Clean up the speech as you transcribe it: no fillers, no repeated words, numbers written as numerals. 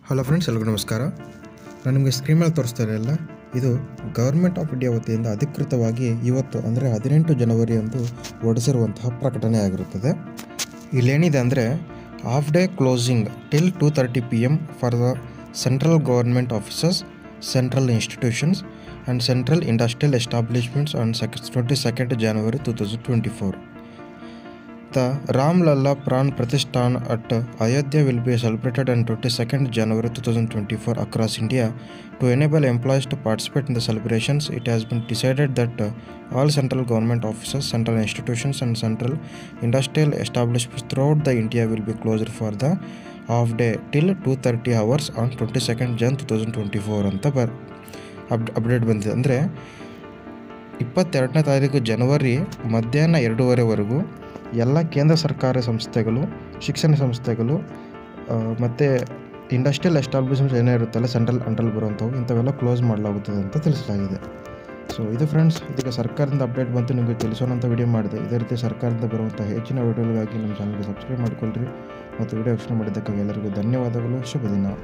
Hello friends, ಎಲ್ಲರಿಗೂ ನಮಸ್ಕಾರ. ನಾನು ನಿಮಗೆ ಸ್ಕ್ರೀನ್ ಮೇಲೆ ತೋರಿಸ್ತಾ ಇರಲ್ಲ, ಇದು ಗೌರ್ಮೆಂಟ್ ಆಫ್ ಇಂಡಿಯಾ ವತಿಯಿಂದ ಅಧಿಕೃತವಾಗಿ ಇವತ್ತು ಅಂದರೆ 18 ಜನವರಿಯಂದು ಹೊರಡಿಸಿರುವಂತಹ ಪ್ರಕಟಣೆ ಆಗಿರುತ್ತದೆ. ಇಲ್ಲೇನಿದೆ ಅಂದರೆ half day closing till 2:30 PM for the central government offices, central institutions and central industrial establishments on 22nd January 2024. The Ram Lalla Pran Pratishthan at Ayodhya will be celebrated on 22nd January 2024 across India. To enable employees to participate in the celebrations, it has been decided that all central government offices, central institutions and central industrial establishments throughout the India will be closed for the half day till 2:30 hours on 22nd Jan 2024 ಅಂತ update ಬಂದಿದೆ. ಅಂದರೆ 22ನೇ ತಾರೀಕು ಜನವರಿ ಮಧ್ಯಾಹ್ನ 2:30ವರೆಗೂ ಎಲ್ಲ ಕೇಂದ್ರ ಸರ್ಕಾರಿ ಸಂಸ್ಥೆಗಳು, ಶಿಕ್ಷಣ ಸಂಸ್ಥೆಗಳು ಮತ್ತು ಇಂಡಸ್ಟ್ರಿಯಲ್ ಎಸ್ಟಾಬ್ಲಿಷ್ಮೆಂಟ್ಸ್ ಏನೇ ಇರುತ್ತಲ್ಲ ಸೆಂಟ್ರಲ್ ಅಂಡರಲ್ಲಿ ಬರುವಂಥವು ಇಂಥವೆಲ್ಲ ಕ್ಲೋಸ್ ಮಾಡಲಾಗುತ್ತದೆ ಅಂತ ತಿಳಿಸಲಾಗಿದೆ. ಸೊ ಇದು ಫ್ರೆಂಡ್ಸ್, ಇದೀಗ ಸರ್ಕಾರದಿಂದ ಅಪ್ಡೇಟ್ ಬಂತು, ನಿಮಗೆ ತಿಳಿಸೋಣ ಅಂತ ವಿಡಿಯೋ ಮಾಡಿದೆ. ಇದೇ ರೀತಿ ಸರ್ಕಾರದಿಂದ ಬರುವಂಥ ಹೆಚ್ಚಿನ ವಿಡಿಯೋಗಳಿಗಾಗಿ ನಮ್ಮ ಚಾನಲ್ಗೆ ಸಬ್ಸ್ಕ್ರೈಬ್ ಮಾಡಿಕೊಳ್ಳ್ರಿ ಮತ್ತು ವಿಡಿಯೋ ವೀಕ್ಷಣೆ ಮಾಡಿದ್ದಕ್ಕಾಗಿ ಎಲ್ಲರಿಗೂ ಧನ್ಯವಾದಗಳು. ಶುಭ ದಿನ.